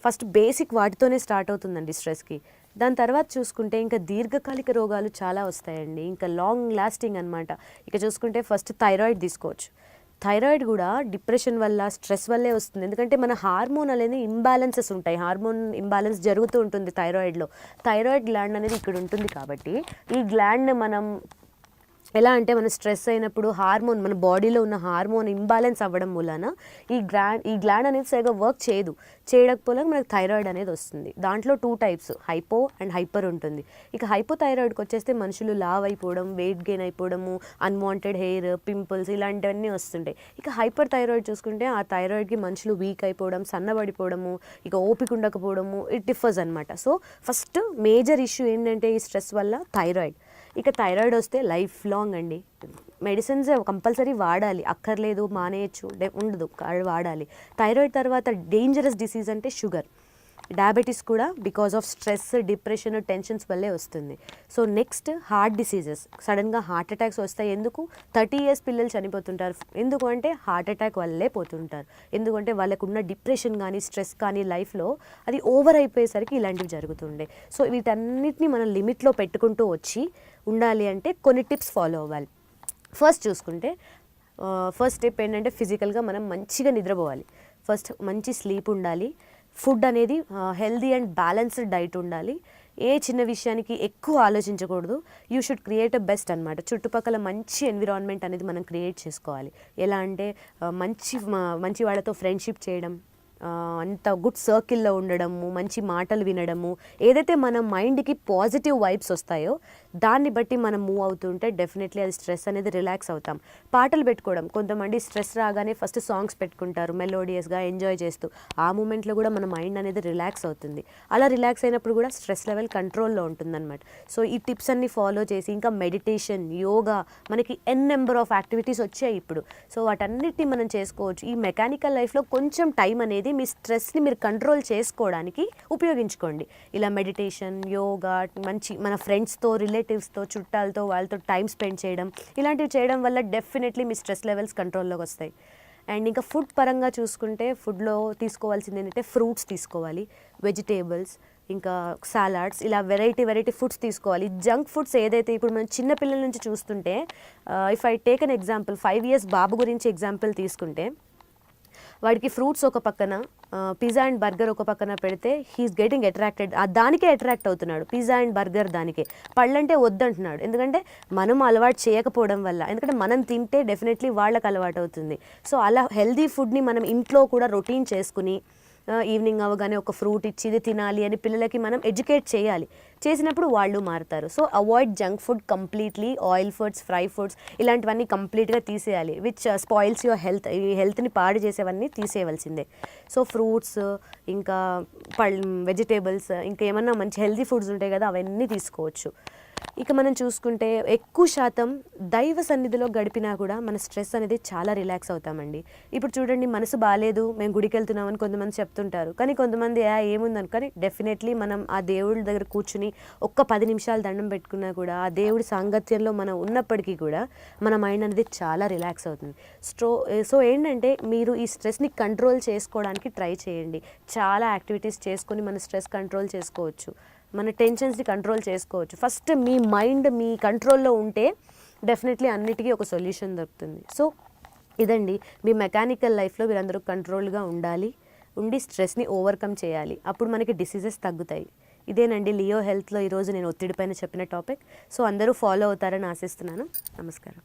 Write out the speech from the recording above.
First basic వాటితోనే start అవుతుందండి స్ట్రెస్కి. దాని తర్వాత చూసుకుంటే ఇంకా దీర్ఘకాలిక రోగాలు చాలా వస్తాయండి, ఇంకా లాంగ్ లాస్టింగ్ అనమాట. ఇక చూసుకుంటే ఫస్ట్ థైరాయిడ్ తీసుకోవచ్చు. థైరాయిడ్ కూడా డిప్రెషన్ వల్ల, స్ట్రెస్ వల్లే వస్తుంది. ఎందుకంటే మన హార్మోన్ అనేది ఇంబ్యాలెన్సెస్ ఉంటాయి, హార్మోన్ ఇంబ్యాలెన్స్ జరుగుతూ ఉంటుంది థైరాయిడ్లో. థైరాయిడ్ గ్లాండ్ అనేది ఇక్కడ ఉంటుంది కాబట్టి ఈ గ్లాండ్ మనం ఎలా అంటే మన స్ట్రెస్ అయినప్పుడు హార్మోన్, మన బాడీలో ఉన్న హార్మోన్ ఇంబ్యాలెన్స్ అవ్వడం మూలన ఈ గ్లాండ్ అనేది సరిగా వర్క్ చేయకపోతే మనకు థైరాయిడ్ అనేది వస్తుంది. దాంట్లో 2 టైప్స్, హైపో అండ్ హైపర్ ఉంటుంది. ఇక హైపోథైరాయిడ్కి వచ్చేస్తే మనుషులు లావ్ అయిపోవడం, వెయిట్ గెయిన్ అయిపోవడము, అన్వాంటెడ్ హెయిర్, పింపుల్స్ ఇలాంటివన్నీ వస్తుంటాయి. ఇక హైపర్ థైరాయిడ్ చూసుకుంటే ఆ థైరాయిడ్కి మనుషులు వీక్ అయిపోవడం, సన్నబడిపోవడము, ఇక ఓపిక ఉండకపోవడము, ఇట్ డిఫర్స్ అనమాట. సో ఫస్ట్ మేజర్ ఇష్యూ ఏంటంటే ఈ స్ట్రెస్ వల్ల థైరాయిడ్. ఇక థైరాయిడ్ వస్తే లైఫ్ లాంగ్ అండి, మెడిసిన్స్ కంపల్సరీ వాడాలి, అక్కర్లేదు మానేయచ్చు ఉండదు, వాడాలి. థైరాయిడ్ తర్వాత డేంజరస్ డిసీజ్ అంటే షుగర్, డయాబెటీస్ కూడా because of stress, depression, tensions వల్లే వస్తుంది. సో నెక్స్ట్ హార్ట్ డిసీజెస్, సడన్గా హార్ట్ అటాక్స్ వస్తాయి. ఎందుకు? 30 years పిల్లలు చనిపోతుంటారు. ఎందుకు అంటే హార్ట్ అటాక్ వల్లే పోతుంటారు. ఎందుకంటే వాళ్ళకున్న డిప్రెషన్ కానీ స్ట్రెస్ కానీ లైఫ్లో అది ఓవర్ అయిపోయేసరికి ఇలాంటివి జరుగుతుండే. సో వీటన్నిటిని మనం లిమిట్లో పెట్టుకుంటూ వచ్చి ఉండాలి అంటే కొన్ని టిప్స్ ఫాలో అవ్వాలి. ఫస్ట్ చూసుకుంటే ఫస్ట్ స్టెప్ ఏంటంటే ఫిజికల్గా మనం మంచిగా నిద్రపోవాలి. ఫస్ట్ మంచి స్లీప్ ఉండాలి. ఫుడ్ అనేది హెల్దీ అండ్ బ్యాలెన్స్డ్ డైట్ ఉండాలి. ఏ చిన్న విషయానికి ఎక్కువ ఆలోచించకూడదు. You should create a best అనమాట. చుట్టుపక్కల మంచి ఎన్విరాన్మెంట్ అనేది మనం క్రియేట్ చేసుకోవాలి. ఎలా అంటే మంచి వాళ్ళతో ఫ్రెండ్షిప్ చేయడం, అంత గుడ్ సర్కిల్లో ఉండడము, మంచి మాటలు వినడము, ఏదైతే మన మైండ్కి పాజిటివ్ వైబ్స్ వస్తాయో దాన్ని బట్టి మనం మూవ్ అవుతుంటే డెఫినెట్లీ అది స్ట్రెస్ అనేది రిలాక్స్ అవుతాం. పాటలు పెట్టుకోవడం, కొంతమంది స్ట్రెస్ రాగానే ఫస్ట్ సాంగ్స్ పెట్టుకుంటారు మెలోడియస్గా ఎంజాయ్ చేస్తూ, ఆ మూమెంట్లో కూడా మన మైండ్ అనేది రిలాక్స్ అవుతుంది. అలా రిలాక్స్ అయినప్పుడు కూడా స్ట్రెస్ లెవెల్ కంట్రోల్లో ఉంటుందన్నమాట. సో ఈ టిప్స్ అన్ని ఫాలో చేసి ఇంకా మెడిటేషన్, యోగా, మనకి నెంబర్ ఆఫ్ యాక్టివిటీస్ వచ్చాయి ఇప్పుడు. సో వాటన్నిటిని మనం చేసుకోవచ్చు. ఈ మెకానికల్ లైఫ్లో కొంచెం టైం అనేది మీ స్ట్రెస్ని మీరు కంట్రోల్ చేసుకోవడానికి ఉపయోగించుకోండి. ఇలా మెడిటేషన్, యోగా, మంచి మన ఫ్రెండ్స్తో, రిలేటివ్స్తో, చుట్టాలతో, వాళ్ళతో టైం స్పెండ్ చేయడం, ఇలాంటివి చేయడం వల్ల డెఫినెట్లీ మీ స్ట్రెస్ లెవెల్స్ కంట్రోల్లోకి వస్తాయి. అండ్ ఇంకా ఫుడ్ పరంగా చూసుకుంటే ఫుడ్లో తీసుకోవాల్సింది ఏంటంటే ఫ్రూట్స్ తీసుకోవాలి, వెజిటేబుల్స్, ఇంకా సాలాడ్స్, ఇలా వెరైటీ ఫుడ్స్ తీసుకోవాలి. జంక్ ఫుడ్స్ ఏదైతే ఇప్పుడు మనం చిన్నపిల్లల నుంచి చూస్తుంటే, if I take an example, 5 years బాబు గురించి ఎగ్జాంపుల్ తీసుకుంటే, వాడికి ఫ్రూట్స్ ఒక పక్కన, పిజ్జా అండ్ బర్గర్ ఒక పక్కన పెడితే హీఈస్ గెటింగ్ అట్రాక్టెడ్, దానికే అట్రాక్ట్ అవుతున్నాడు. పిజ్జా అండ్ బర్గర్ దానికే, పళ్ళంటే వద్దంటున్నాడు. ఎందుకంటే మనం అలవాటు చేయకపోవడం వల్ల. ఎందుకంటే మనం తింటే డెఫినెట్లీ వాళ్ళకి అలవాటు అవుతుంది. సో అలా హెల్దీ ఫుడ్ని మనం ఇంట్లో కూడా రొటీన్ చేసుకుని ఈవినింగ్ అవ్వగానే ఒక ఫ్రూట్ ఇచ్చి ఇది తినాలి అని పిల్లలకి మనం ఎడ్యుకేట్ చేయాలి. చేసినప్పుడు వాళ్ళు మారుతారు. So avoid junk food completely. Oil foods, fry foods ఇలాంటివన్నీ కంప్లీట్గా తీసేయాలి, విచ్ స్పాయిల్స్ యువర్ హెల్త్. ఈ హెల్త్ని పాడు చేసేవన్నీ తీసేయవలసిందే. సో ఫ్రూట్స్, ఇంకా వెజిటేబుల్స్, ఇంకా ఏమన్నా మంచి హెల్తీ ఫుడ్స్ ఉంటాయి కదా, అవన్నీ తీసుకోవచ్చు. ఇక మనం చూసుకుంటే ఎక్కువ శాతం దైవ సన్నిధిలో గడిపినా కూడా మన స్ట్రెస్ అనేది చాలా రిలాక్స్ అవుతామండి. ఇప్పుడు చూడండి, మనసు బాగాలేదు, మేము గుడికి వెళ్తున్నామని కొంతమంది చెప్తుంటారు, కానీ కొంతమంది ఏముందని, కానీ డెఫినెట్లీ మనం ఆ దేవుడి దగ్గర కూర్చుని ఒక్క 10 నిమిషాలు దండం పెట్టుకున్నా కూడా, ఆ దేవుడి సాంగత్యంలో మనం ఉన్నప్పటికీ కూడా మన మైండ్ అనేది చాలా రిలాక్స్ అవుతుంది. సో ఏంటంటే మీరు ఈ స్ట్రెస్ని కంట్రోల్ చేసుకోవడానికి ట్రై చేయండి. చాలా యాక్టివిటీస్ చేసుకొని మన స్ట్రెస్ కంట్రోల్ చేసుకోవచ్చు, మన టెన్షన్స్ని కంట్రోల్ చేసుకోవచ్చు. ఫస్ట్ మీ మైండ్ మీ కంట్రోల్లో ఉంటే డెఫినెట్లీ అన్నిటికీ ఒక సొల్యూషన్ దొరుకుతుంది. సో ఇదండి, మీ మెకానికల్ లైఫ్లో మీరందరూ కంట్రోల్గా ఉండి స్ట్రెస్ని ఓవర్కమ్ చేయాలి. అప్పుడు మనకి డిసీజెస్ తగ్గుతాయి. ఇదేనండి లియో హెల్త్లో ఈరోజు నేను ఒత్తిడి పైన చెప్పిన టాపిక్. సో అందరూ ఫాలో అవుతారని ఆశిస్తున్నాను. నమస్కారం.